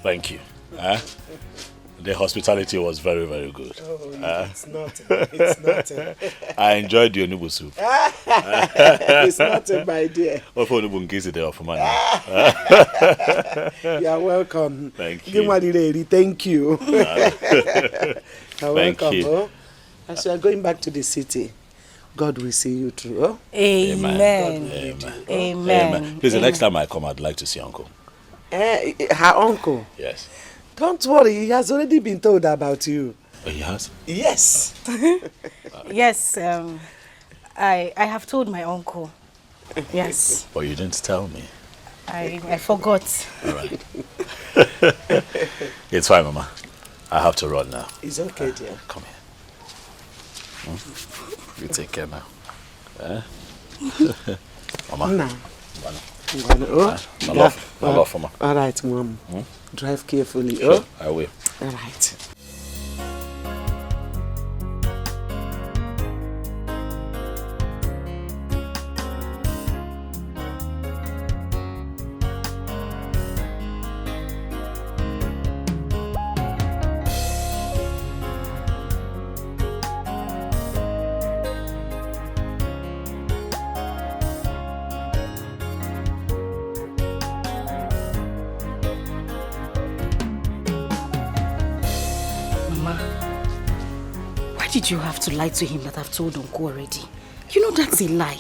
Thank you. The hospitality was very, very good. Oh, it's not. It's not. I enjoyed the onubu soup. It's not, my dear. You are welcome. Thank you. Thank you. You're Thank welcome. you. Oh? As you are going back to the city, God will see you through. Oh? Amen. Amen. Please, the next time I come, I'd like to see Uncle. Her uncle? Yes. Don't worry, he has already been told about you. Oh, he has? Yes. Yes, I have told my uncle. Yes. But you didn't tell me. I forgot. All right. It's fine, Mama. I have to run now. It's okay, dear. Come here. You take care now. Mama. No. My love, Mama. All right, Mom. Drive carefully. Sure, Oh? I will. All right. Why did you have to lie to him that I've told Uncle already? You know that's a lie.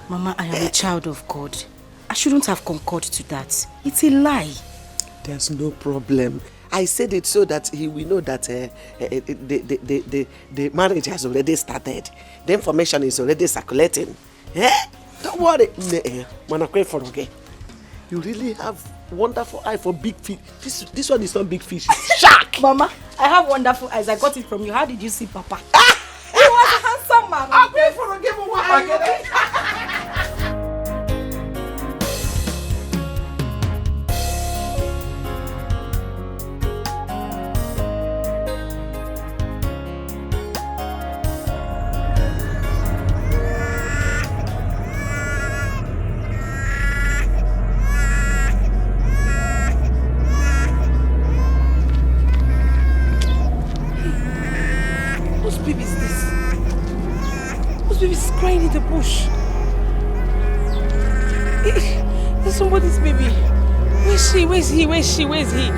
Mama, I am a child of God. I shouldn't have concurred to that. It's a lie. There's no problem. I said it so that he will know that the marriage has already started. The information is already circulating. Don't worry. You really have wonderful eye for big fish. This one is not big fish, it's shark. Mama, I have wonderful eyes. I got it from you. How did you see Papa? He was a handsome man. I'll pay for a game of one. Crying in the bush. There's somebody's baby. Where's she? Where's he? Where's she? Where's he?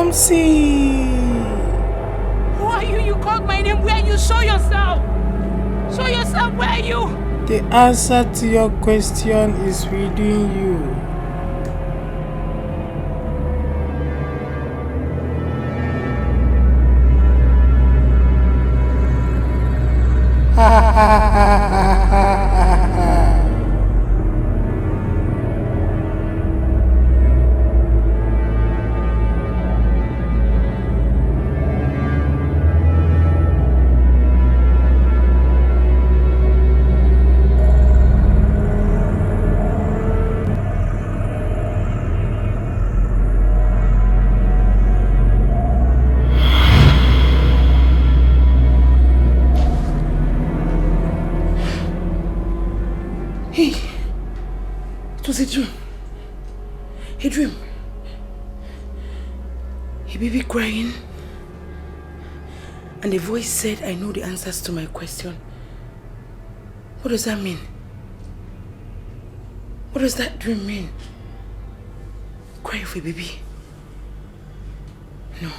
See. Who are you? You called my name. Where are you? Show yourself. Show yourself. Where are you? The answer to your question is within you. Crying, and the voice said, I know the answers to my question. What does that mean? What does that dream mean? Crying for a baby? No.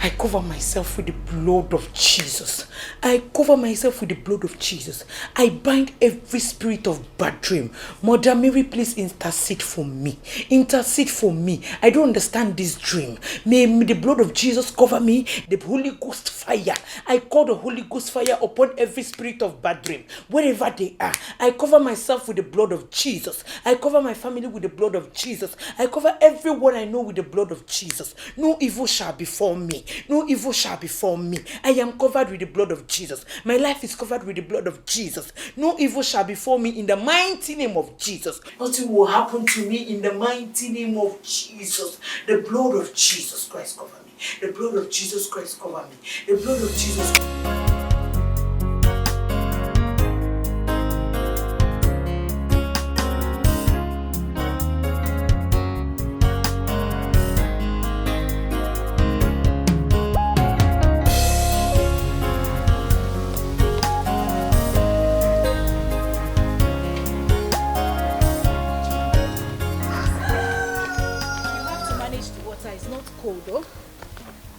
I cover myself with the blood of Jesus. I cover myself with the blood of Jesus. I bind every spirit of bad dream. Mother Mary, please intercede for me. Intercede for me. I don't understand this dream. May the blood of Jesus cover me. The Holy Ghost fire. I call the Holy Ghost fire upon every spirit of bad dream. Wherever they are. I cover myself with the blood of Jesus. I cover my family with the blood of Jesus. I cover everyone I know with the blood of Jesus. No evil shall befall me. No evil shall befall me. I am covered with the blood of Jesus. My life is covered with the blood of Jesus. No evil shall befall me in the mighty name of Jesus. Nothing will happen to me in the mighty name of Jesus. The blood of Jesus Christ cover me. The blood of Jesus Christ cover me. The blood of Jesus.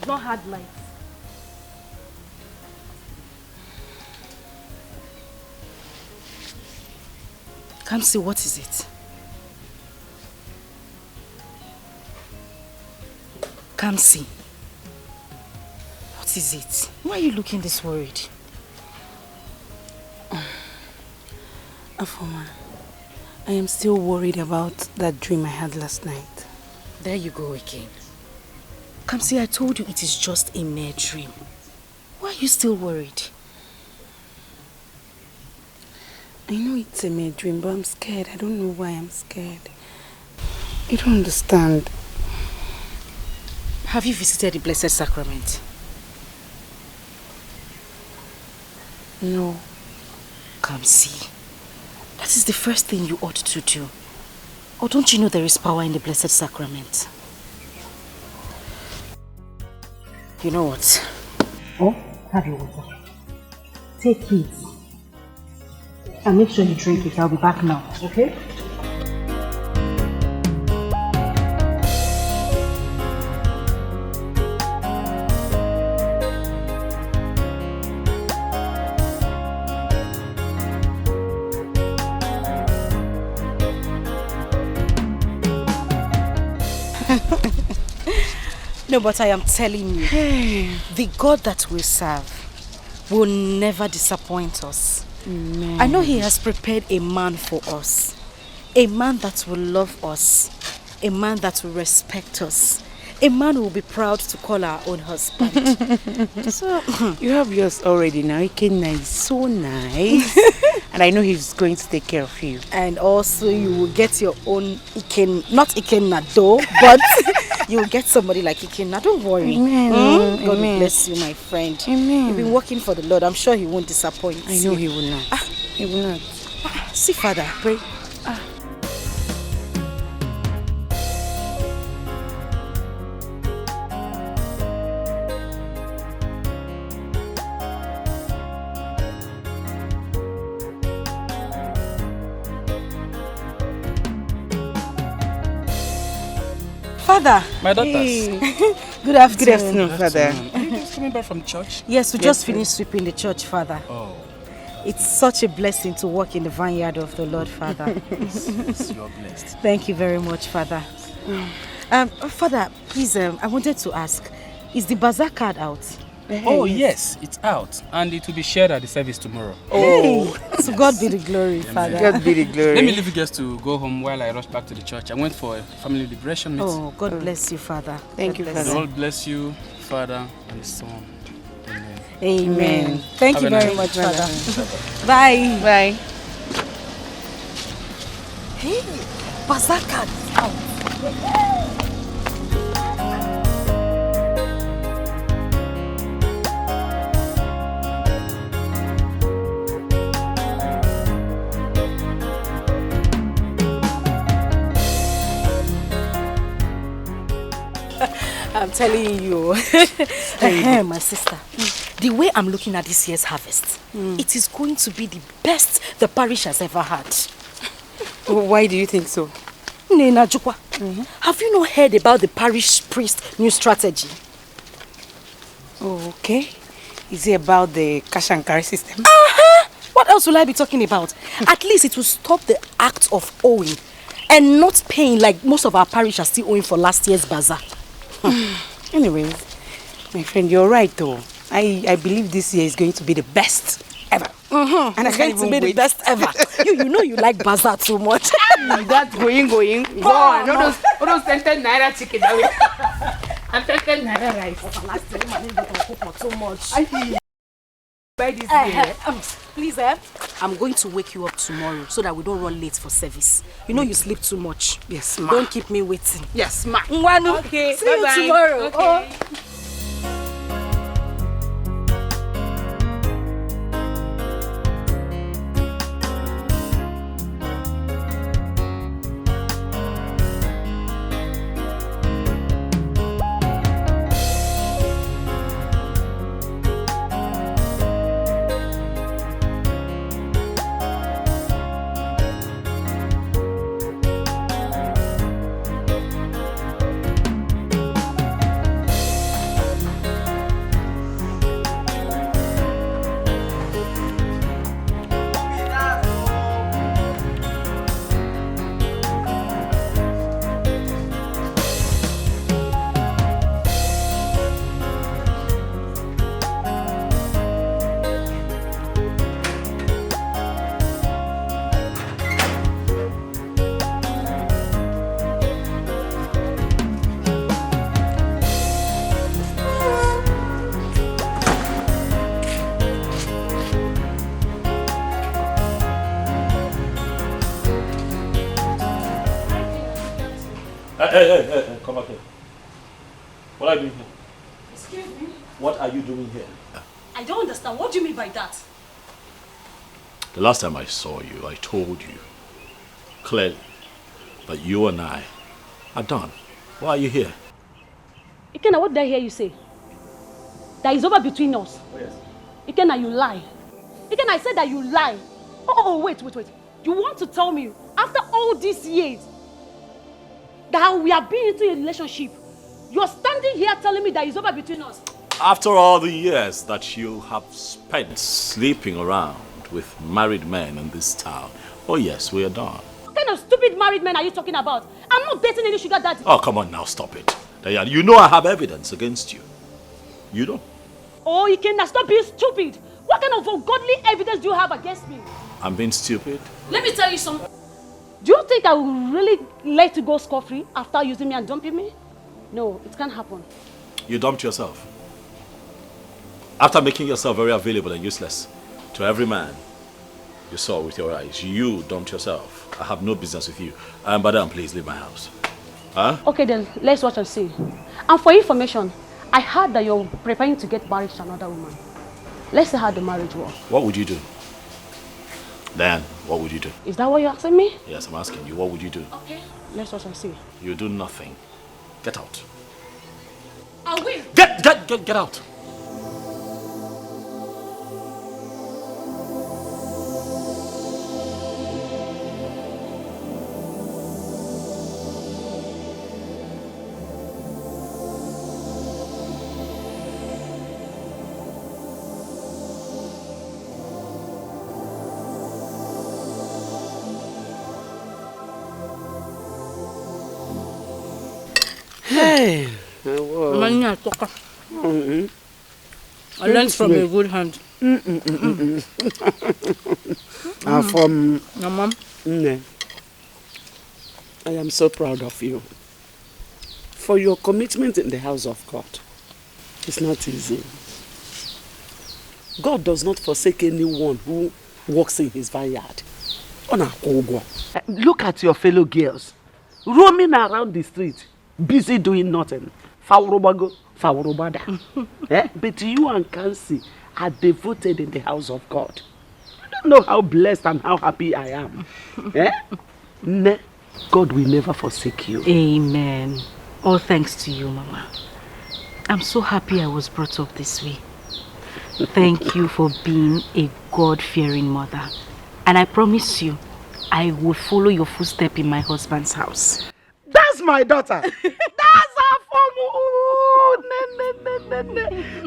Not hard lights. Come see, what is it? Come see. What is it? Why are you looking this worried? Afoma, I am still worried about that dream I had last night. There you go again. Come see, I told you it is just a mere dream. Why are you still worried? I know it's a mere dream, but I'm scared. I don't know why I'm scared. I don't understand. Have you visited the Blessed Sacrament? No. Come see. That is the first thing you ought to do. Or don't you know there is power in the Blessed Sacrament? You know what? Oh, have your water. Take it. And make sure you drink it. I'll be back now, okay? No, but I am telling you, the God that we serve will never disappoint us. Amen. I know He has prepared a man for us. A man that will love us. A man that will respect us. A man who will be proud to call our own husband. So, you have yours already now. Ikenna is so nice. And I know he's going to take care of you. And also you will get your own not Ikenna though, but you will get somebody like Ikenna. Don't worry. Amen. God Amen. will bless you, my friend. Amen. You've been working for the Lord. I'm sure He won't disappoint I know He will not. He will not. See, Father, pray. Father. My daughters. Hey. Good afternoon. Good afternoon, Father. Are you guys coming back from church? Yes, we just finished sweeping the church, Father. Oh. It's such a blessing to work in the vineyard of the Lord, Father. Yes, you're blessed. Thank you very much, Father. Father, please, I wanted to ask, is the bazaar card out? Oh, yes, it's out. And it will be shared at the service tomorrow. Oh, to God be the glory, Father. God be the glory. Let me leave you guys to go home while I rush back to the church. I went for a family liberation meeting. Oh, God bless you, Father. Thank you, The Father. Lord bless you, Father, and the Son. Amen. Amen. Thank you Have a very nice much, Father. Bye. Bye. Hey, bazaar card is out. I'm telling you, my sister, the way I'm looking at this year's harvest, it is going to be the best the parish has ever had. Why do you think so? Nena Jukwa, have you not heard about the parish priest new strategy? Oh, okay. Is it about the cash and carry system? What else will I be talking about? At least it will stop the act of owing and not paying like most of our parish are still owing for last year's bazaar. Anyways, my friend, you're right though. I believe this year is going to be the best ever. And it's going to be the best ever. You know you like bazaar too much. That's going. Go on. All those 10 naira chicken. Affected Naira rice. Last time, I didn't cook for too much. I see. By this day. Please, I'm going to wake you up tomorrow so that we don't run late for service. You know you sleep too much. Yes, ma. Don't keep me waiting. Yes, ma. Okay, see you tomorrow. Okay. Oh. Hey, come back here. What are you doing here? Excuse me? What are you doing here? I don't understand. What do you mean by that? The last time I saw you, I told you clearly that you and I are done. Why are you here? Ikenna, what did I hear you say? That is over between us. Oh, yes. Ikenna, you lie. Ikenna, I said that you lie. Oh, wait. You want to tell me, after all these years, that we have been into a relationship, you're standing here telling me that it's over between us? After all the years that you have spent sleeping around with married men in this town, oh yes, we are done. What kind of stupid married men are you talking about? I'm not dating any sugar daddy. Oh, come on now, stop it. Diane, you know I have evidence against you. You don't? Oh, Ikenna, stop being stupid. What kind of ungodly evidence do you have against me? I'm being stupid? Let me tell you something. Do you think I will really let you go scot-free after using me and dumping me? No, it can't happen. You dumped yourself. After making yourself very available and useless to every man you saw with your eyes, you dumped yourself. I have no business with you. Madam, please leave my house. Huh? Okay then, let's watch and see. And for information, I heard that you're preparing to get married to another woman. Let's see how the marriage works. What would you do? Diane, what would you do? Is that what you're asking me? Yes, I'm asking you. What would you do? Okay, let's watch and see. You do nothing. Get out. I will. Get out. Hey. I learned from a good hand. From Your mom? I am so proud of you for your commitment in the house of God. It's not easy. God does not forsake anyone who walks in his vineyard. Look at your fellow girls roaming around the street, busy doing nothing. But you and Kansi are devoted in the house of God. You don't know how blessed and how happy I am. God will never forsake you. Amen. All thanks to you, Mama. I'm so happy I was brought up this way. Thank you for being a God-fearing mother. And I promise you, I will follow your footsteps in my husband's house. That's my daughter. That's our form.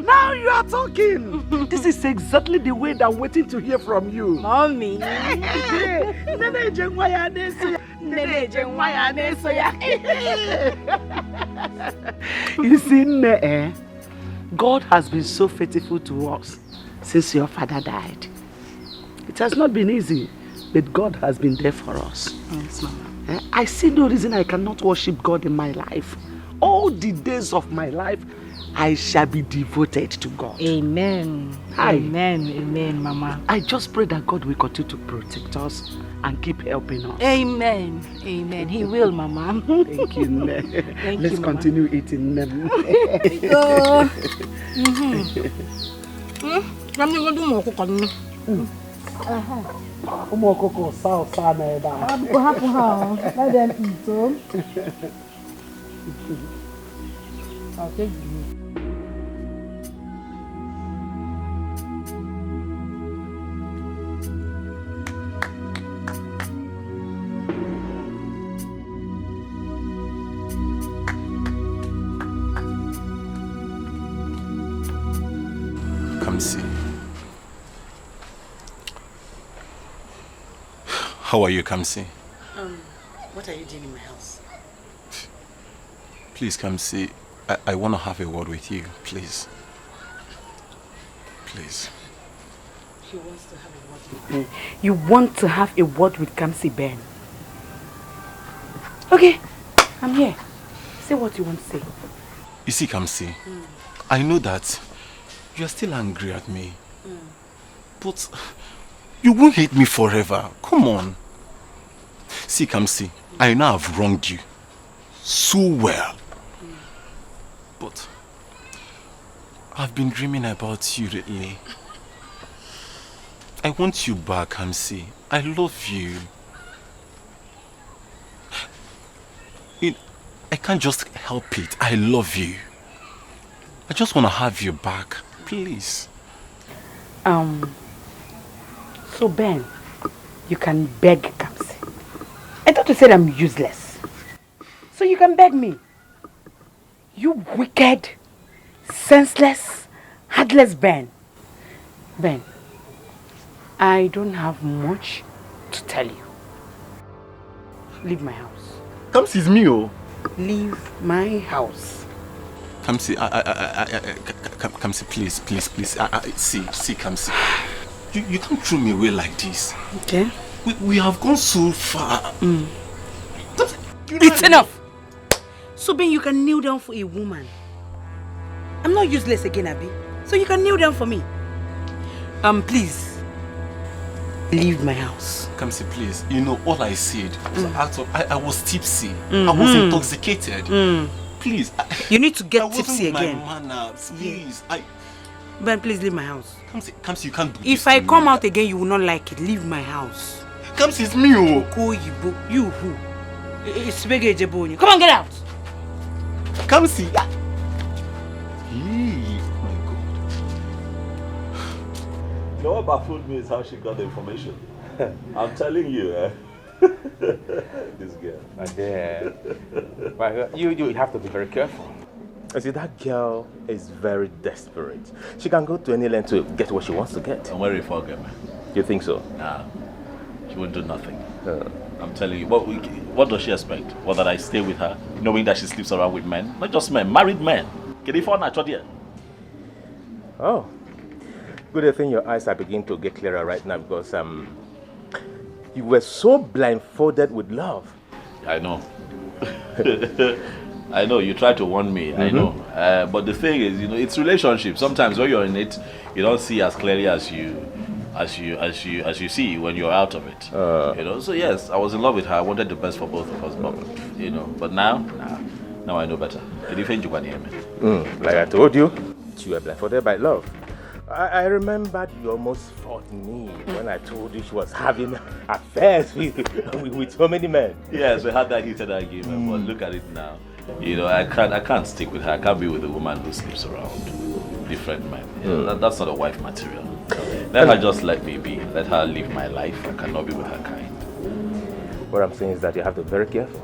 Now you are talking. This is exactly the way that I'm waiting to hear from you. Mommy. You see, God has been so faithful to us since your father died. It has not been easy, but God has been there for us. Yes, Mama. I see no reason I cannot worship God in my life. all the days of my life, I shall be devoted to God. Amen. Amen. Amen, Mama. I just pray that God will continue to protect us and keep helping us. Amen. Amen. He will, Mama. Thank you, Ne. Thank Let's you, Mama. continue eating them. Let them eat, oh. I'll take you. Come see. How are you, Kamsi? What are you doing in my house? Please, Kamsi, I want to have a word with you, please. Please. She wants to have a word with me. You want to have a word with Kamsi Ben? Okay, I'm here. Say what you want to say. You see, Kamsi, I know that you're still angry at me. But you won't hate me forever. Come on. See, Kamsi, I know I've wronged you so well. But I've been dreaming about you lately. I want you back, Kamsi. I love you. I can't just help it. I love you. I just want to have you back. Please. So Ben, you can beg Kamsi. I thought you said I'm useless. So you can beg me. You wicked, senseless, heartless Ben. Ben, I don't have much to tell you. Leave my house. Kamsi is me, oh. Leave my house. Kamsi, Kamsi, please. See, Kamsi. You can't throw me away like this. Okay. We have gone so far. It's enough. So Ben, you can kneel down for a woman. I'm not useless again, Abby. So you can kneel down for me. Please. Leave my house. Kamsi, please. You know, all I said was I was tipsy. I was intoxicated. Please. You need to get tipsy again. My manners. Please. Ben, please leave my house. Kamsi, you can't do this. If I come out again, you will not like it. Leave my house. Kamsi, it's me, oh. You who? It's Bege Jeboni. Come on, get out. Kamsi. Oh my God. You know what baffled me is how she got the information. I'm telling you, this girl. My dear. Well, you have to be very careful. You see, that girl is very desperate. She can go to any length to get what she wants to get. Don't worry for her, man. You think so? Nah, she won't do nothing. I'm telling you. What does she expect? Well, that I stay with her, knowing that she sleeps around with men? Not just men, married men. Oh. Good thing your eyes are beginning to get clearer right now because you were so blindfolded with love. I know. I know, you try to warn me, I know. But the thing is, you know, it's relationship. Sometimes when you're in it, you don't see as clearly as you see when you're out of it. You know, so yes, I was in love with her. I wanted the best for both of us, but now I know better. Like I told you, you were blindfolded by love. I remembered you almost fought me when I told you she was having affairs with so many men. Yes, we had that heated argument, but look at it now. You know, I can't stick with her. I can't be with a woman who sleeps around different men. You know, that's not a wife material. Let her just let me be. Let her live my life. I cannot be with her kind. What I'm saying is that you have to be very careful.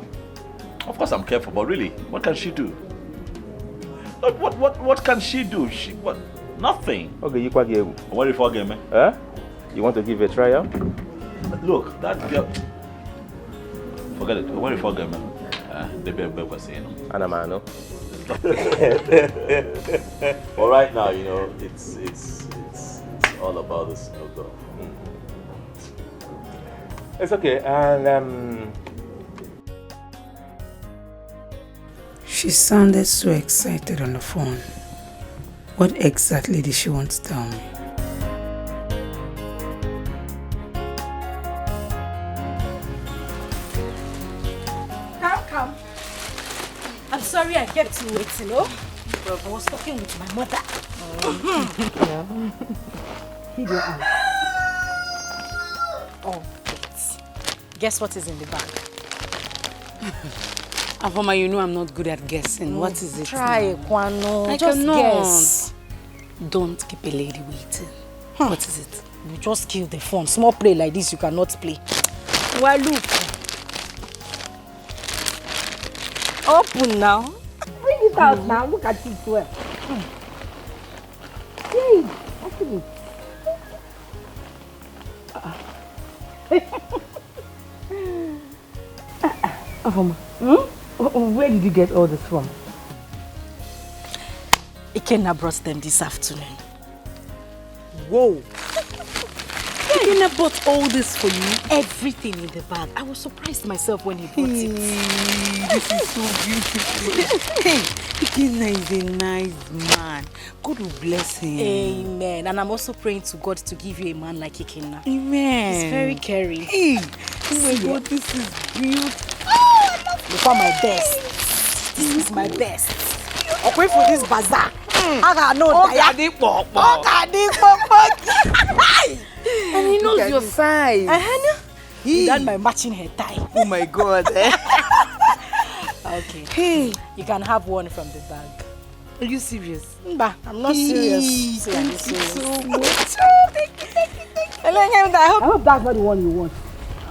Of course I'm careful, but really, what can she do? What can she do? What? Nothing. Okay, you quite give. What if I get me? Huh? You want to give it a try out? Look, that girl. Forget it. What if I get me? The baby was saying. Anamano. Well, right now, you know, it's all about the snow girl. It's okay, and She sounded so excited on the phone. What exactly did she want to tell me? Come. I'm sorry I kept you waiting, oh? I was talking with my mother. Keep your eye. Oh, wait. Guess what is in the bag? Afoma, you know I'm not good at guessing. What is it? Try, Kwano. I just cannot. guess. Don't keep a lady waiting. What is it? You just kill the phone. Small play like this, you cannot play. Well, look. Open now. Bring it out now. Look at it well. Hey, open it. Afoma, where did you get all this from? Ikenna brought them this afternoon. Whoa. Ikenna bought all this for you. Everything in the bag. I was surprised myself when he brought it. This is so beautiful. Hey, Ikenna is a nice man. God will bless him. Amen. And I'm also praying to God to give you a man like Ikenna. Amen. He's very caring. Hey, oh my God, this is beautiful. You found my best. This is my best. I'll wait for this bazaar. I got no And he knows your size. That's my matching hair tie. Oh my God. Okay. Hey, you can have one from the bag. Are you serious? Mba, I'm not serious. Thank you so much. I hope that's not the one you want.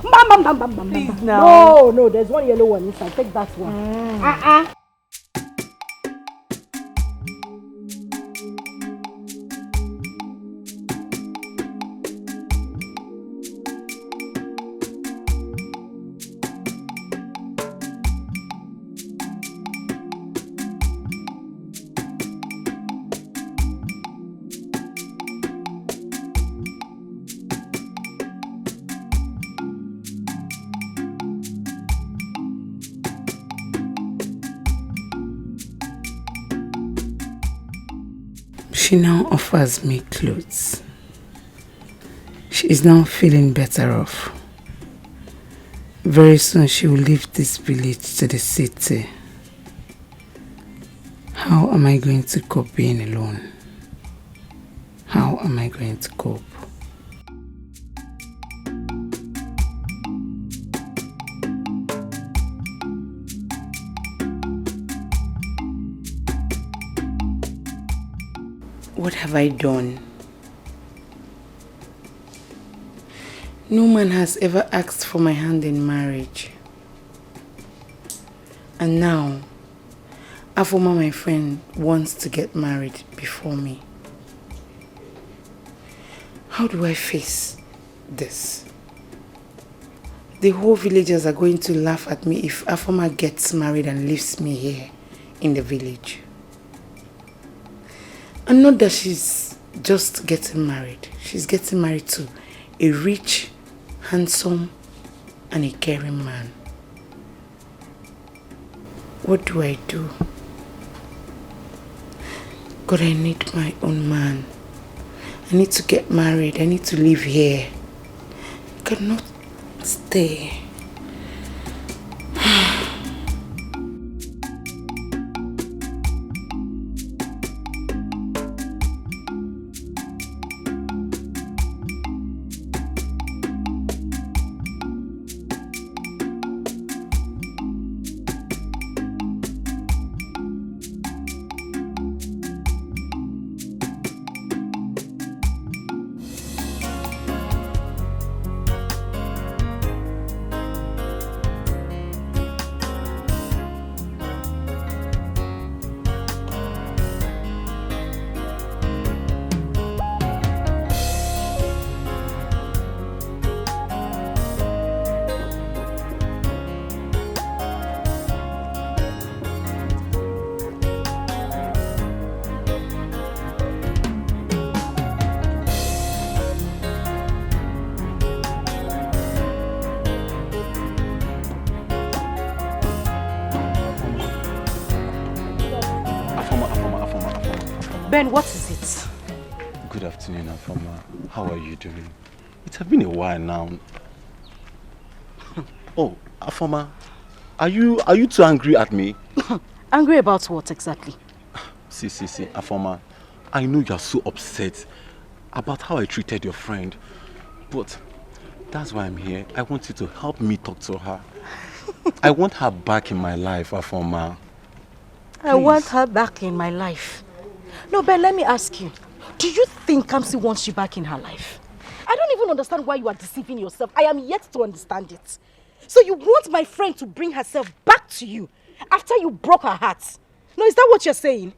Please now. No, there's one yellow one inside. Take that one. She now offers me clothes. She is now feeling better off. Very soon she will leave this village to the city. How am I going to cope being alone? How am I going to cope? What have I done? No man has ever asked for my hand in marriage. And now, Afoma, my friend, wants to get married before me. How do I face this? The whole villagers are going to laugh at me if Afoma gets married and leaves me here in the village. And not that she's just getting married. She's getting married to a rich, handsome, and a caring man. What do I do? God, I need my own man. I need to get married. I need to live here. I cannot stay. Ben, what is it? Good afternoon, Afoma. How are you doing? It has been a while now. Oh, Afoma, are you too angry at me? Angry about what exactly? See, Afoma, I know you are so upset about how I treated your friend, but that's why I'm here. I want you to help me talk to her. I want her back in my life, Afoma. I want her back in my life. No, Ben, let me ask you. Do you think Kamsi wants you back in her life? I don't even understand why you are deceiving yourself. I am yet to understand it. So you want my friend to bring herself back to you after you broke her heart? No, is that what you're saying?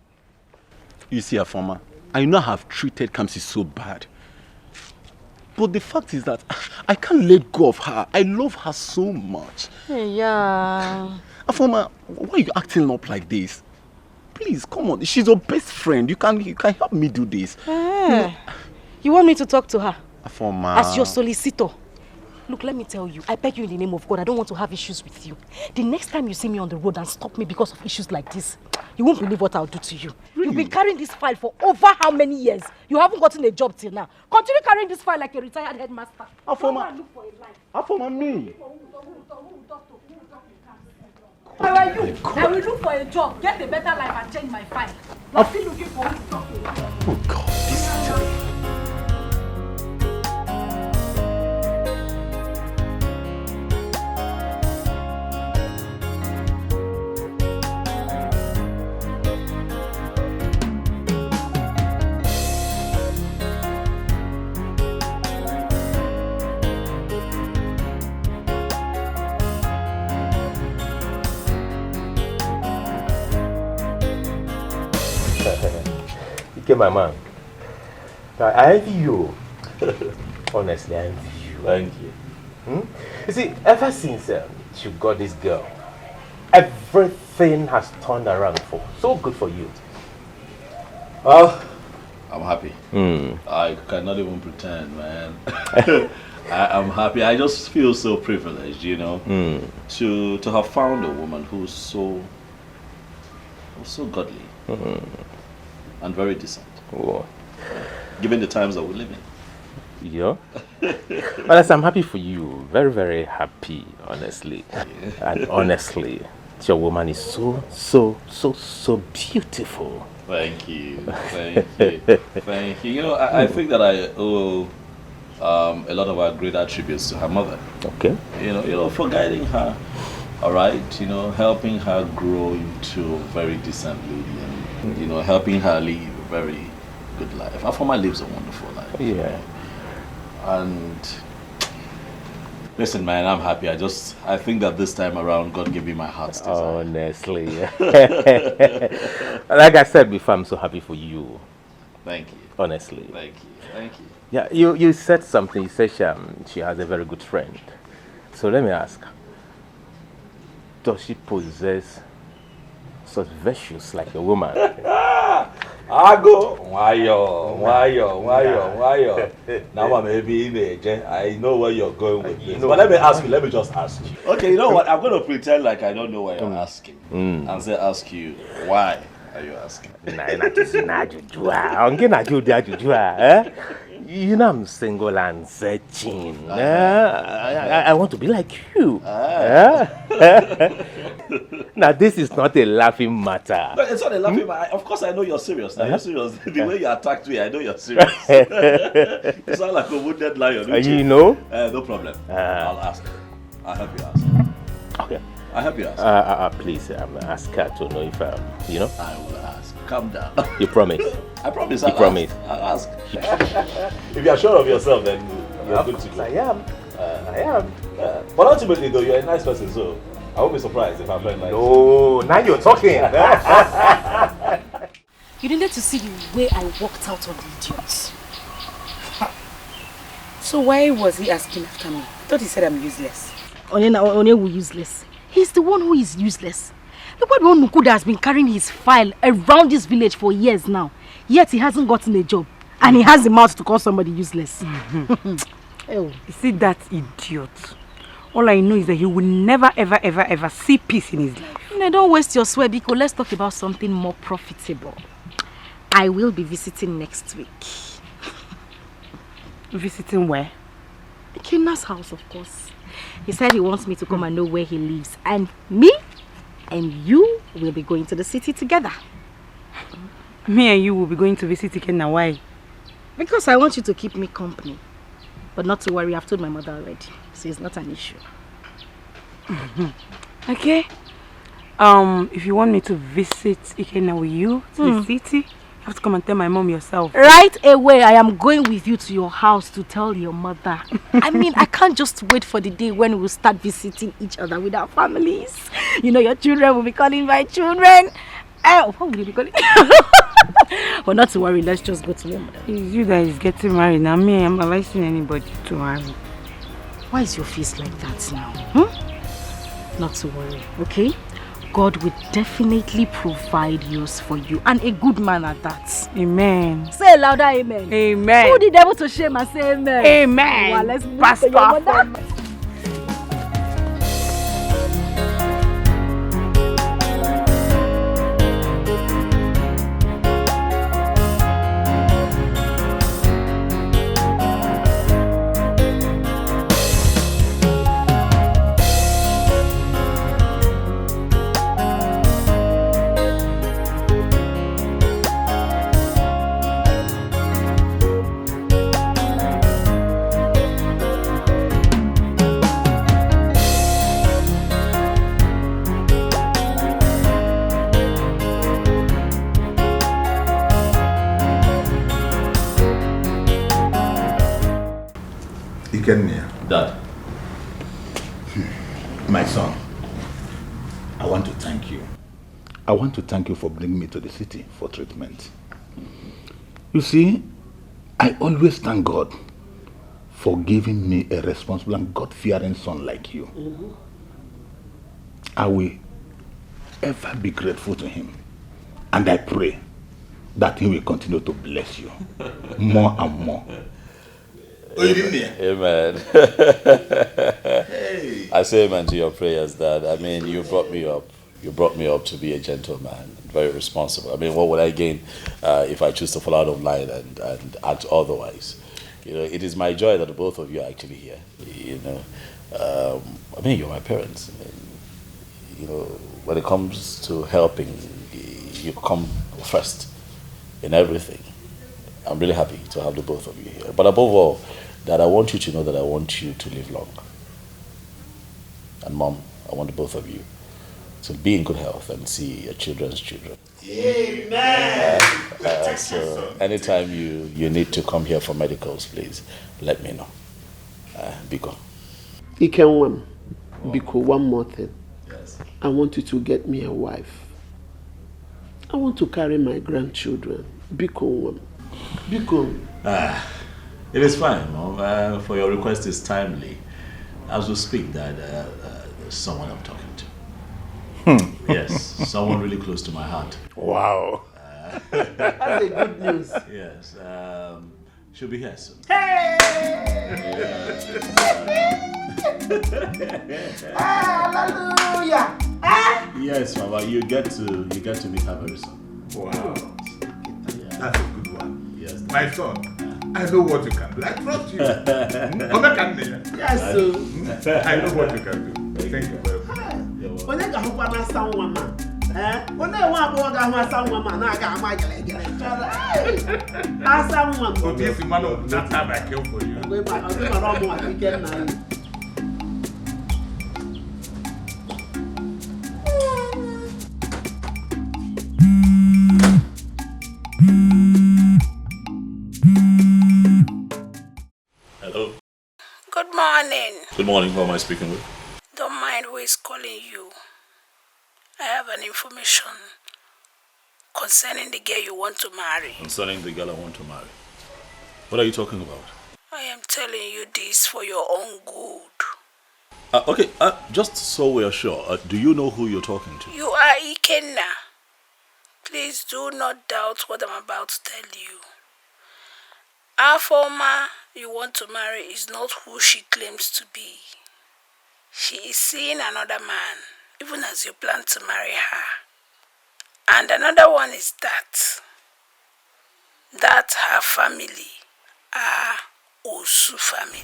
You see, Afoma, I know I have treated Kamsi so bad. But the fact is that I can't let go of her. I love her so much. Yeah. Afoma, why are you acting up like this? Please, come on. She's your best friend. You can help me do this. You want me to talk to her? Afoma. As your solicitor. Look, let me tell you. I beg you in the name of God, I don't want to have issues with you. The next time you see me on the road and stop me because of issues like this, you won't believe what I'll do to you. Really? You've been carrying this file for over how many years? You haven't gotten a job till now. Continue carrying this file like a retired headmaster. Afoma. Look for a life. Afoma, me. Where are you? I will look for a job, get a better life and change my file. I'm still looking for who to talk to. Oh God, this is terrible. Okay, my man. I envy you. Honestly, I envy you. Thank you. You see, ever since you got this girl, everything has turned around for so good for you. Well, I'm happy. I cannot even pretend, man. I'm happy. I just feel so privileged, you know, to have found a woman who's so godly. And very decent. Oh. Given the times that we live in. Yeah. Well, I'm happy for you. Very, very happy, honestly. Yeah. And honestly, your woman is so beautiful. Thank you. Thank you. You know, I think that I owe a lot of our great attributes to her mother. Okay. You know, for guiding her, all right, you know, helping her grow into a very decent lady and, you know, helping her live a very good life. Afoma lives a wonderful life. Yeah. And listen, man, I'm happy. I think that this time around, God gave me my heart's desire. Honestly. Like I said before, I'm so happy for you. Thank you. Honestly. Thank you. Yeah, you said something. You said she has a very good friend. So let me ask. Does she possess such virtues like a woman? Ago, wayo. Now I'm maybe in the I know where you're going with this. But let me just ask you. Okay, you know what? I'm going to pretend like I don't know why you're asking. And say ask you, why are you asking? You know I'm single and searching. I want to be like you. Now this is not a laughing matter. No, it's not a laughing matter. Of course I know you're serious. You're serious. The way you attacked me, I know you're serious. You sound like a wounded lion. You know? No problem. I'll ask. I'll help you ask. Okay. I'll help you ask. Please, ask her to know if you know. I will ask. Calm down. You promise? I promise. You promise? I'll ask. If you're sure of yourself, then you're good to go. I am. But ultimately, though, you're a nice person, so I won't be surprised if I'm very nice. No, now you're talking. You needed to see the way I walked out on the idiots. So why was he asking after me? I thought he said I'm useless. Onye useless. He's the one who is useless. Look what one Mukuda has been carrying his file around this village for years now. Yet he hasn't gotten a job. And he has the mouth to call somebody useless. You see that idiot? All I know is that he will never, ever see peace in his life. No, don't waste your sweat, because let's talk about something more profitable. I will be visiting next week. Visiting where? Ikenna's house, of course. He said he wants me to come and know where he lives. And me and you will be going to the city together. Me and you will be going to visit Ikenna. Why? Because I want you to keep me company. But not to worry, I've told my mother already. So it's not an issue. Okay. If you want me to visit Ikenna with you to the city, you have to come and tell my mom yourself. Right away, I am going with you to your house to tell your mother. I mean, I can't just wait for the day when we'll start visiting each other with our families. You know, your children will be calling my children. What will you be calling? But not to worry, let's just go to your mother. It's you that is getting married. Now me, I'm advising anybody to marry. Why is your face like that now? Not to worry, okay? God will definitely provide yours for you, and a good man at that. Amen. Say louder, amen. Amen. Put the devil to shame and say amen. Amen. Well, let's move Pastor. to your mother. Dad. My son, I want to thank you. I want to thank you for bringing me to the city for treatment. You see, I always thank God for giving me a responsible and God-fearing son like you. I will ever be grateful to him. And I pray that he will continue to bless you more and more. Amen. Hey. I say amen to your prayers, Dad. I mean, you brought me up. You brought me up to be a gentleman, very responsible. I mean, what would I gain if I choose to fall out of line and act otherwise? You know, it is my joy that the both of you are actually here. You know, I mean, you're my parents. I mean, you know, when it comes to helping, you come first in everything. I'm really happy to have the both of you here. But above all, that I want you to know that I want you to live long. And Mom, I want the both of you to be in good health and see your children's children. Amen. So anytime you need to come here for medicals, please let me know. Biko. Ikenwam, Biko, one more thing. Yes. I want you to get me a wife. I want to carry my grandchildren. Biko. It is fine, Mom. For your request is timely. As we speak, that there's someone I'm talking to. Yes, someone really close to my heart. Wow. That's a good news. Yes. She'll be here soon. Hey! Hallelujah! Yes, Mama. You get to meet her very soon. Wow. That's a good one. Yes. My son. I know what you can do. I trust you. Yes, sir. I know what you can do. Thank you very much. When I got one someone, when I want to go to someone, I got my someone. So this man of that time I came for you. Hello. Good morning. Good morning. Who am I speaking with? Don't mind who is calling you. I have an information concerning the girl you want to marry. Concerning the girl I want to marry. What are you talking about? I am telling you this for your own good. Okay, just so we are sure, do you know who you're talking to? You are Ikenna. Please do not doubt what I'm about to tell you. Our former you want to marry is not who she claims to be. She is seeing another man, even as you plan to marry her. And another one is that that her family are Osu family.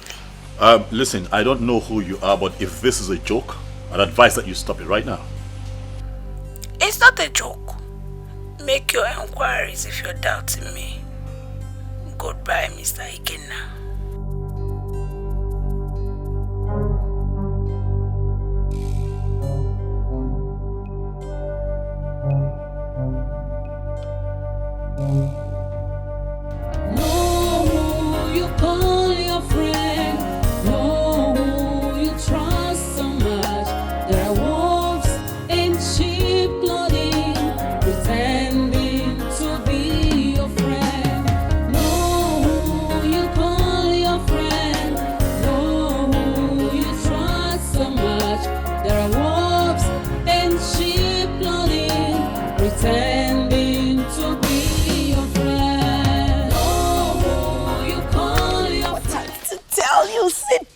Listen, I don't know who you are, but if this is a joke, I'd advise that you stop it right now. It's not a joke. Make your inquiries if you're doubting me. Goodbye, Mr. Ikenna.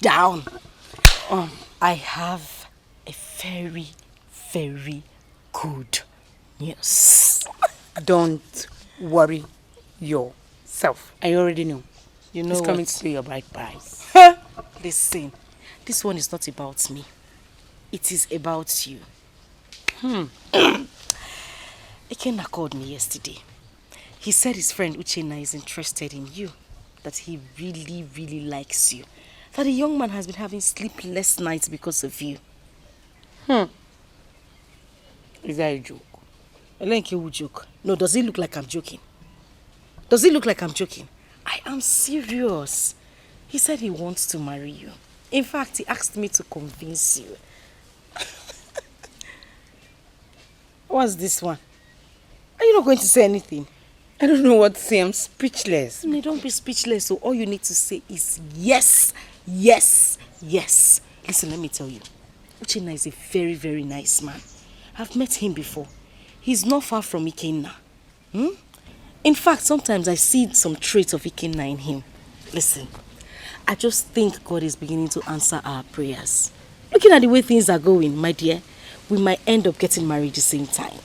Down. I have a very, very good news. Don't worry yourself. I already know. You know it's what? coming to see your bride price. Listen, this one is not about me. It is about you. Ikenna called me yesterday. He said his friend Uchenna is interested in you. That he really, really likes you. That the young man has been having sleepless nights because of you. Is that a joke? Elenke will joke. No, does it look like I'm joking? Does it look like I'm joking? I am serious. He said he wants to marry you. In fact, he asked me to convince you. What's this one? Are you not going to say anything? I don't know what to say. I'm speechless. No, don't be speechless. So all you need to say is yes, yes, yes. Listen, let me tell you. Uchenna is a very, very nice man. I've met him before. He's not far from Ikenna. In fact, sometimes I see some traits of Ikenna in him. Listen, I just think God is beginning to answer our prayers. Looking at the way things are going, my dear, we might end up getting married the same time.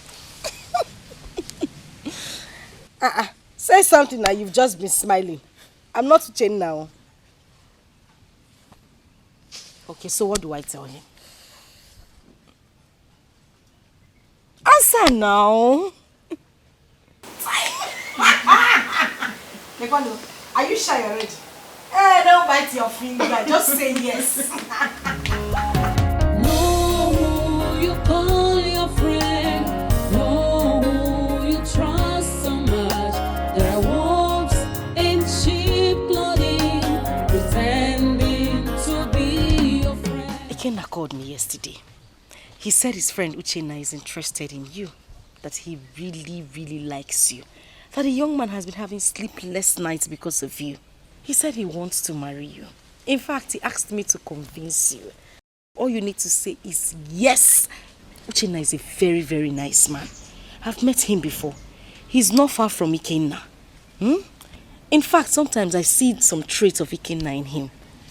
Say something now, you've just been smiling. I'm not Uchenna now. Okay, so what do I tell him? Answer now. Are you shy already? Hey, don't bite your finger. Just say yes. No, you call your friend. No, you trust so much. There are wolves in sheep clothing, pretending to be your friend. Ikenna called me yesterday. He said his friend Uchenna is interested in you. That he really, really likes you. That the young man has been having sleepless nights because of you. He said he wants to marry you. In fact, he asked me to convince you. All you need to say is yes. Uchenna is a very, very nice man. I've met him before. He's not far from Ikenna. In fact, sometimes I see some traits of Ikenna in him.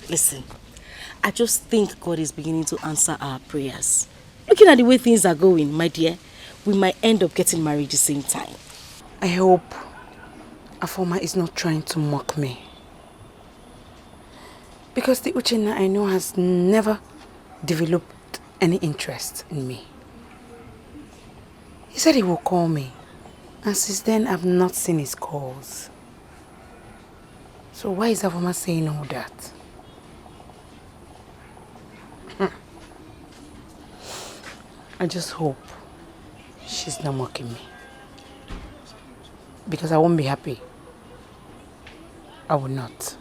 Listen, I just think God is beginning to answer our prayers. Looking at the way things are going, my dear, we might end up getting married the same time. I hope Afoma is not trying to mock me. Because the Uchenna I know has never developed any interest in me. He said he will call me. And since then, I've not seen his calls. So why is Afoma saying all that? I just hope she's not mocking me. Because I won't be happy. I will not.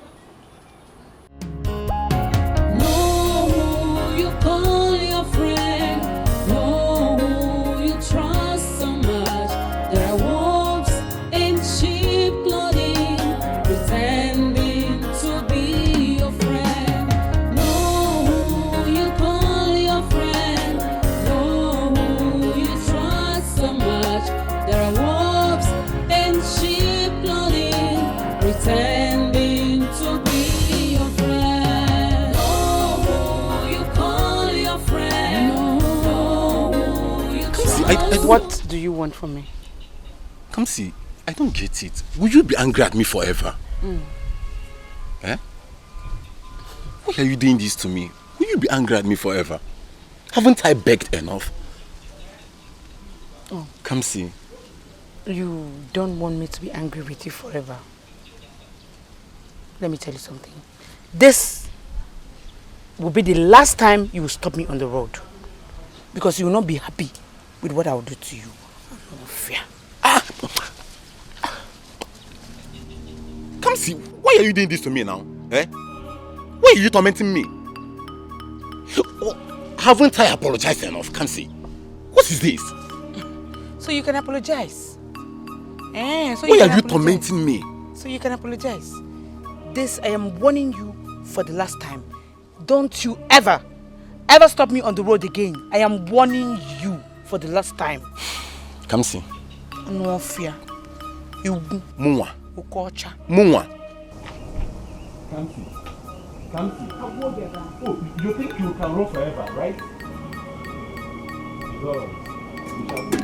No, you call your friend. No, you trust so much. There are wolves in sheep clothing, pretending to be your friend. No, you call your friend. No, you trust so much. There are wolves in sheep clothing, pretending to be your friend. Oh, you call your friend. No, you See, what do you want from me? Come see, I don't get it. Will you be angry at me forever? Eh? Why are you doing this to me? Will you be angry at me forever? Haven't I begged enough? Oh. Come see. You don't want me to be angry with you forever. Let me tell you something. This will be the last time you will stop me on the road. Because you will not be happy with what I will do to you. No fear. Come see. Why are you doing this to me now? Eh? Why are you tormenting me? Oh, haven't I apologized enough? Come see. What is this? So you can apologize. Why are you tormenting me? So you can apologize. This, I am warning you for the last time. Don't you ever stop me on the road again. I am warning you for the last time. Come see. No fear. You. Mwa. Ukocha. Mwa. Come see. Come see. Oh, you think you can run forever, right? God. You shall see.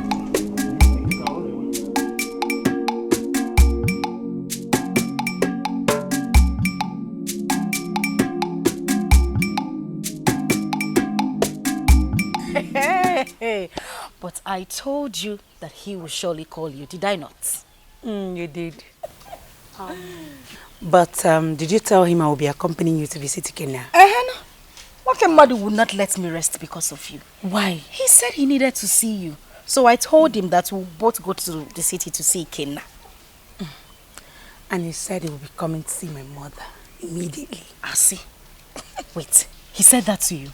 Hey, but I told you that he will surely call you, did I not? You did. But did you tell him I will be accompanying you to visit Kenya? No. What somebody would not let me rest because of you? Why? He said he needed to see you. So I told him that we'll both go to the city to see Kenya. And he said he will be coming to see my mother immediately. I see. Wait, he said that to you?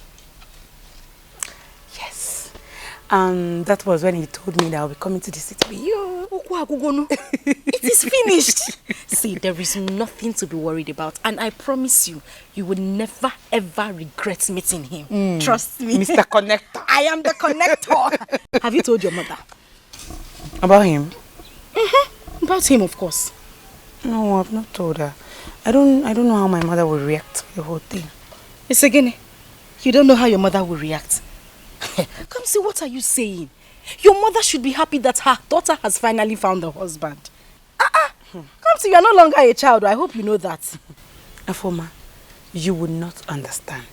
Yes. That was when he told me that I'll be coming to the city with you. It is finished. See, there is nothing to be worried about. And I promise you, you will never ever regret meeting him. Trust me. Mr. Connector. I am the connector. Have you told your mother? About him? About him, of course. No, I've not told her. I don't know how my mother will react to the whole thing. It's again. You don't know how your mother will react. Come see, what are you saying? Your mother should be happy that her daughter has finally found a husband. Come see, you are no longer a child. I hope you know that. Afoma, you would not understand.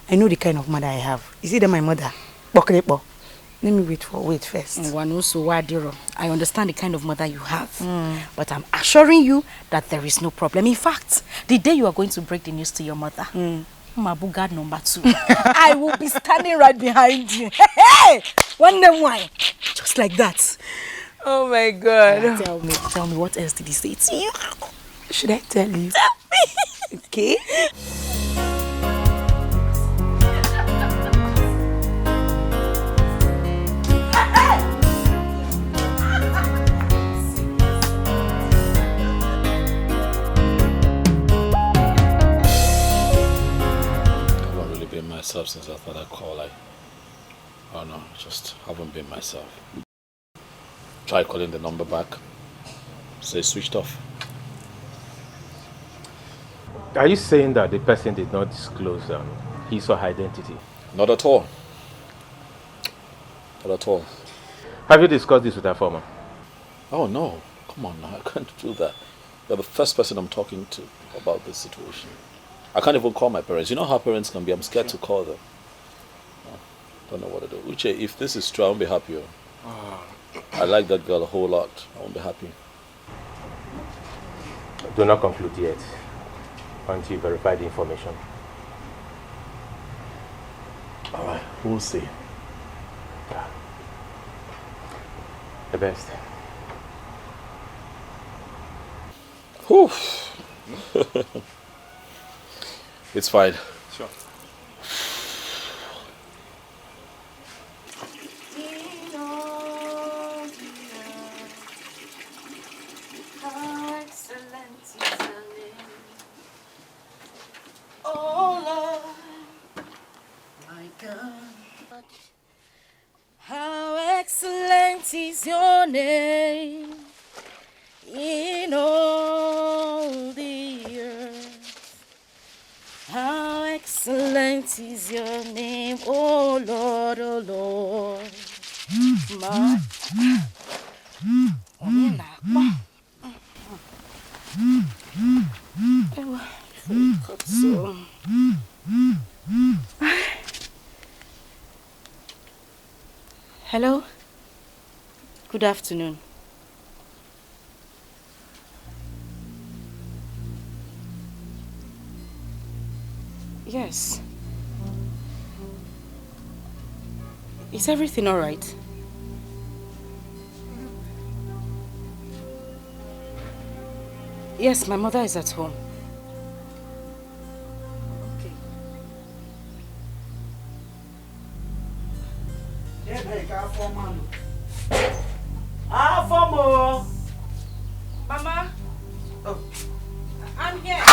I know the kind of mother I have. Is it that my mother? Let me wait first. I understand the kind of mother you have. But I'm assuring you that there is no problem. In fact, the day you are going to break the news to your mother, Mabugad number 2, I will be standing right behind you. Hey! Why? Just like that. Oh my God. Tell me, what else did he say to you? Should I tell you? Tell me. Okay. Myself since I thought I'd call. Oh no, just haven't been myself. Try calling the number back. Say switched off. Are you saying that the person did not disclose his or her identity? Not at all. Not at all. Have you discussed this with her former? Oh no, come on now, I can't do that. You're the first person I'm talking to about this situation. I can't even call my parents. You know how parents can be. I'm scared to call them. Don't know what to do. Uche, if this is true, I won't be happy. I like that girl a whole lot. I won't be happy. Do not conclude yet until you verify the information. Alright, we'll see. The best. Whew. It's fine. Sure. Oh Lord, my God, how excellent is your name in all the earth. How excellent is your name, oh Lord, oh Lord. Hello? Good afternoon. Yes. Is everything all right? Yes, my mother is at home. Okay. Mama? Oh. I'm here.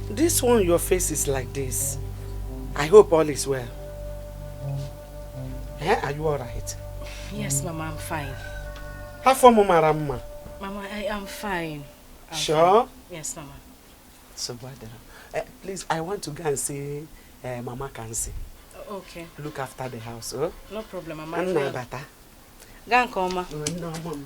This one, your face is like this. I hope all is well. Are you alright? Yes, Mama, I'm fine. How far, Mama? Mama, I am fine. Sure? Fine. Yes, Mama. So, please, I want to go and see Mama Kansi. Okay. Look after the house, oh? No problem, Mama. And Bata. Go and come, Mama. No, Mama.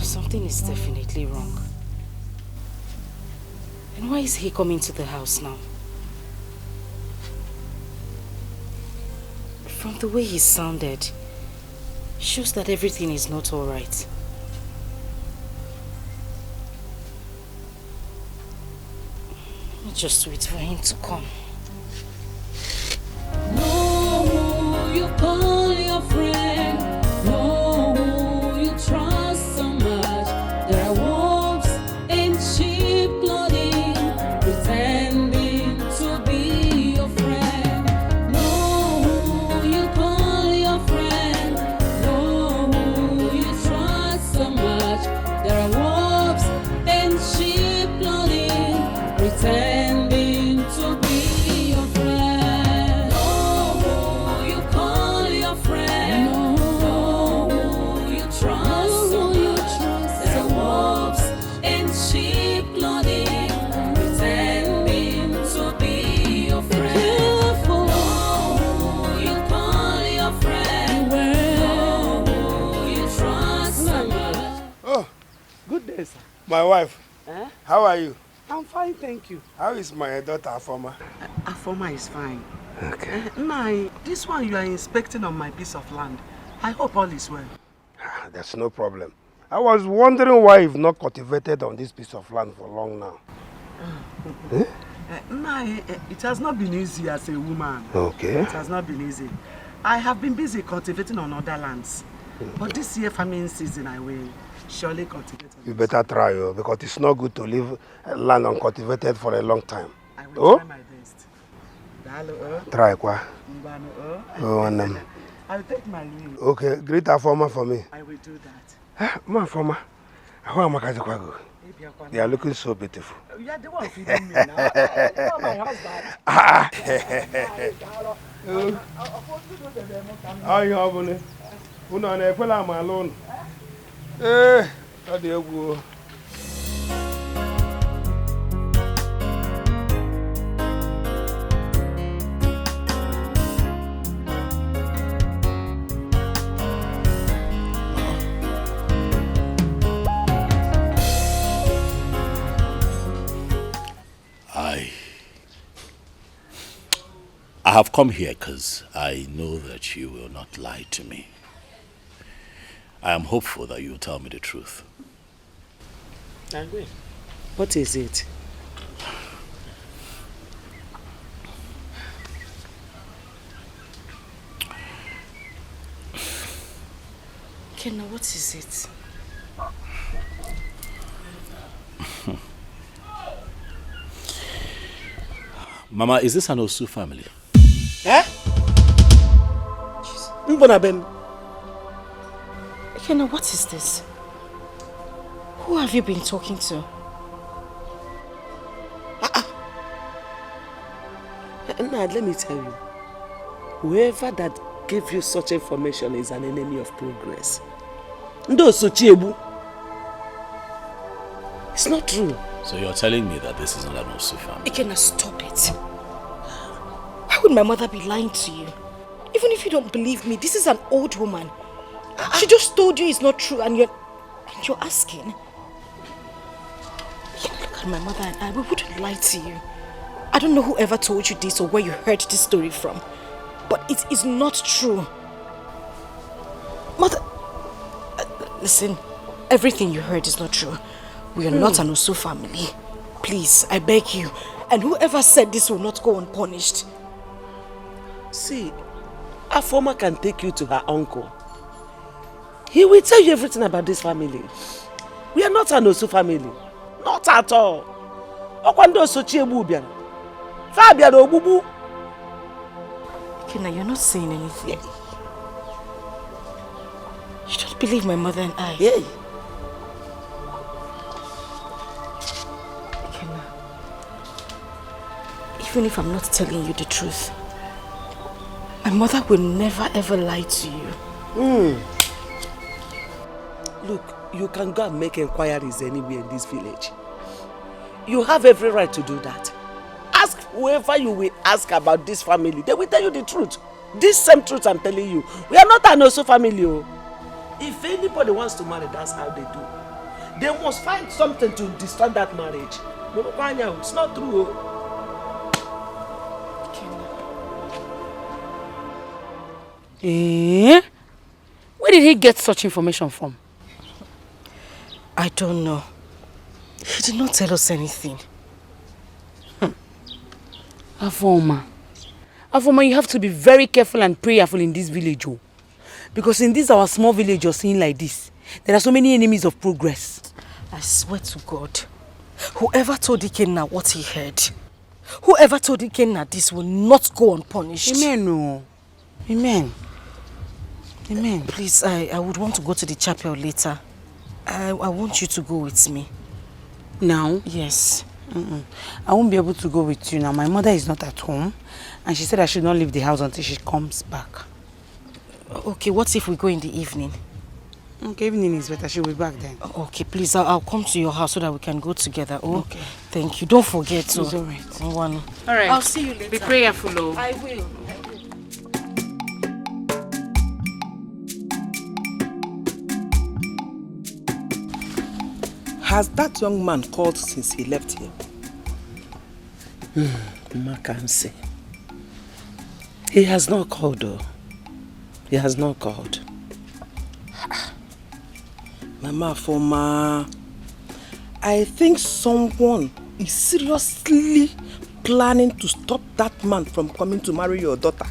Something is definitely wrong. And why is he coming to the house now? From the way he sounded, shows that everything is not all right. Let me just wait for him to come. Know who you call your friend. Know who you trust so much. There are wolves in sheep clothing, pretending to be your friend. Know who you call your friend. Know who you trust so much. There are wolves in sheep clothing, pretending to be your friend. Know who you call your friend. Know who you trust so much. There are wolves in sheep clothing, pretending to be your friend. Know who you call your friend. Know who you trust so much. Oh, Good day, sir. my wife. Eh? How are you? I'm fine, thank you. How is my daughter Afoma? Afoma is fine. Okay. Nai, this one you are inspecting on my piece of land. I hope all is well. That's no problem. I was wondering why you've not cultivated on this piece of land for long now. Nai, it has not been easy as a woman. Okay. It has not been easy. I have been busy cultivating on other lands. But this year farming season, I will surely cultivate. You better try, because it's not good to leave land uncultivated for a long time. I will try my best. Try, kwa. I will take my leave. Okay, greet Afoma for me. I will do that. Ma Afoma, how am I? They are looking so beautiful. You are the one feeding me now. You are my husband. How you having? Uno na ekwela am alone. Eh, ọ dị egwu. I have come here because I know that you will not lie to me. I am hopeful that you will tell me the truth. I will. What is it? Kenna, what is it? Mama, is this an Osu family? Eh? Kenna, what is this? Who have you been talking to? Now, let me tell you. Whoever that gave you such information is an enemy of progress. It's not true. So you're telling me that this is not an Osu family? Ikenna, stop it. Why would my mother be lying to you? Even if you don't believe me, this is an old woman. She just told you it's not true and you're asking. Yeah, look at my mother and I, we wouldn't lie to you. I don't know whoever told you this or where you heard this story from, but it is not true. Mother, listen, everything you heard is not true. We are not an Osu family. Please, I beg you. And whoever said this will not go unpunished. See, Afoma can take you to her uncle. He will tell you everything about this family. We are not an Osu family. Not at all. Ikenna, you're not saying anything. Yeah. You don't believe my mother and I. Yeah. Ikenna, even if I'm not telling you the truth, my mother will never ever lie to you. Look, you can go and make inquiries anywhere in this village. You have every right to do that. Ask whoever you will ask about this family. They will tell you the truth. This same truth I'm telling you. We are not an Osu family. If anybody wants to marry, that's how they do. They must find something to destroy that marriage. It's not true. Where did he get such information from? I don't know. He did not tell us anything. Afoma, you have to be very careful and prayerful in this village. Because in this our small village you're seeing like this, there are so many enemies of progress. I swear to God, whoever told Ikenna what he heard, whoever told Ikenna this will not go unpunished. Amen. No. Amen. Amen. Please, I would want to go to the chapel later. I want you to go with me. Now? Yes. I won't be able to go with you now. My mother is not at home and she said I should not leave the house until she comes back. Okay, what if we go in the evening? Okay, evening is better. She'll be back then. Okay, please, I'll come to your house so that we can go together. Oh, okay. Thank you. Don't forget. It's all right. All right. I'll see you later. Be prayerful, oh. I will. Has that young man called since he left here? Ma can say. He has not called though. He has not called. Mama Afoma, I think someone is seriously planning to stop that man from coming to marry your daughter.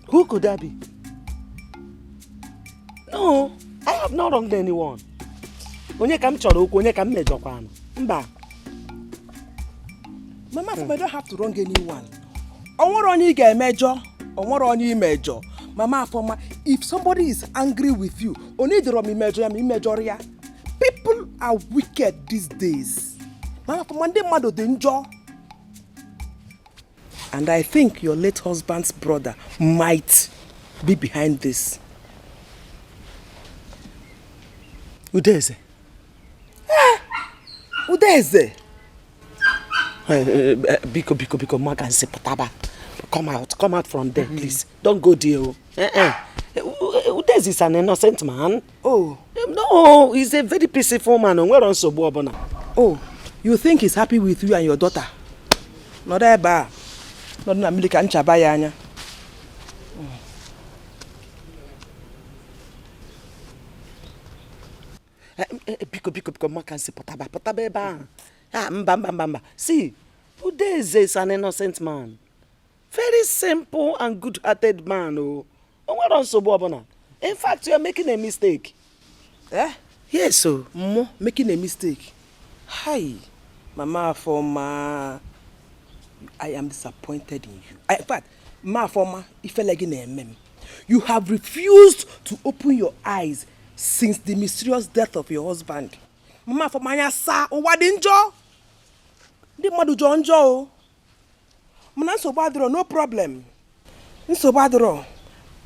Who could that be? No, I have not wronged anyone. Onye kam chọrọ okwu, onye kam mejọkwanụ. Mba. Mama Afoma, I don't have to wrong anyone. Onwere onye ị ga-emejọ, onwere onye imejọ. Mama Afoma, if somebody is angry with you, only the wrong imejọ ya. People are wicked these days. Mama Afoma, ndị mmadụ dị njọ. And I think your late husband's brother might be behind this. Udeze. Udeze. Biko, Magan say potaba. Come out from there, please. Don't go there. Udeze is an innocent man. Oh. No, he's a very peaceful man. Oh, you think he's happy with you and your daughter? Not that bad. Not na milika nchaba ya anya. Biko, Magan say potaba eba. Mba. See, Udeze is an innocent man. Very simple and good-hearted man. In fact, you are making a mistake. Yes, so. Making a mistake. Hi, Mama Afoma. I am disappointed in you. In fact, Mama Afoma, if you like in You have refused to open your eyes since the mysterious death of your husband. Mama for my sa o wadinjo. Di madu jonjo. Mna so badro no problem. So badro.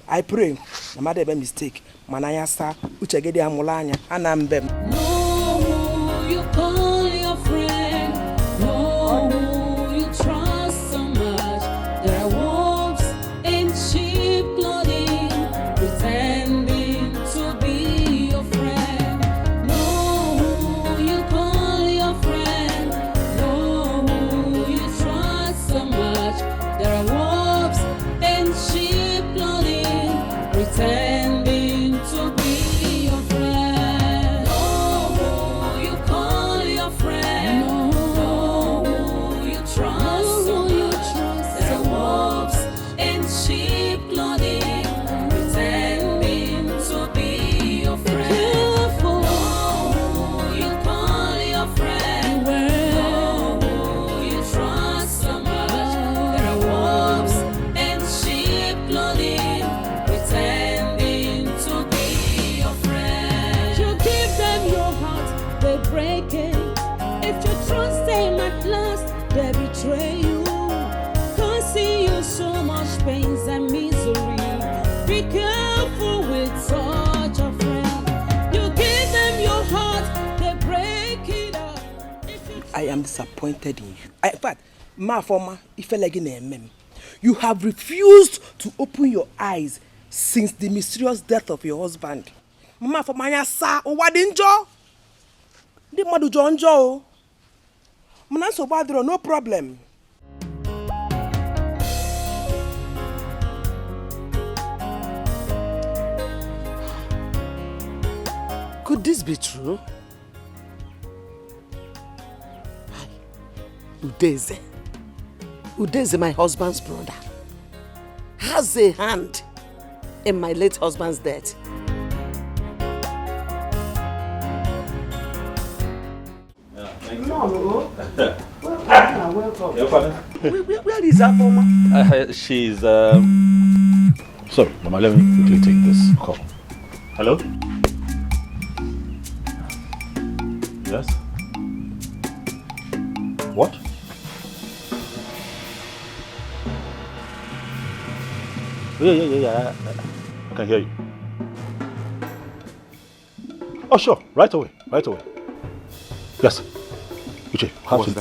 I pray. Na made be mistake. Manaya sa uchegede amulanya anambem. No, you call your friend. No, you trust so much. There are wolves in sheep clothing, pretending to be your friend. No, you call your friend. No, you trust so much. There are wolves in sheep clothing, pretending to be your friend. No, you call your friend. No, you trust so much. There are wolves in sheep clothing, pretending to be your friend. No, you call your friend. No, you trust so much. There are wolves in sheep clothing, pretending to be your friend. You give them your heart, they break it. If you trust them at last, they betray you. Causing you so much pains and misery. Be careful with such a friend. You give them your heart, they break it up. I am disappointed in you. In fact, ma forma ifelegine. You have refused to open your eyes since the mysterious death of your husband. Mama for my sa o wadinjo. Di madu jonjo. Mna so badro no problem. Could this be true? Udeze, my husband's brother, has a hand in my late husband's death. Welcome. Where is that woman? She's sorry, Mama, let me quickly take this call. Hello? Yes? What? Yeah. I can hear you. Oh, sure. Right away. Yes. Uche,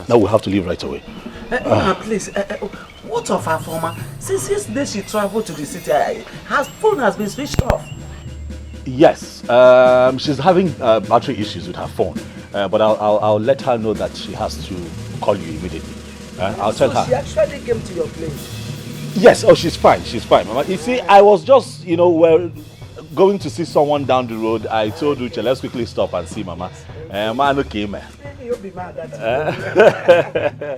now we have to leave right away. Please, what of her former? Since yesterday she traveled to the city, her phone has been switched off. Yes. She's having battery issues with her phone. But I'll let her know that she has to call you immediately. I'll tell her. She actually came to your place. Yes, she's fine, Mama. You see, I was just, we're going to see someone down the road. I told Uche, let's quickly stop and see Mama. Man, okay, man. You'll be mad at me.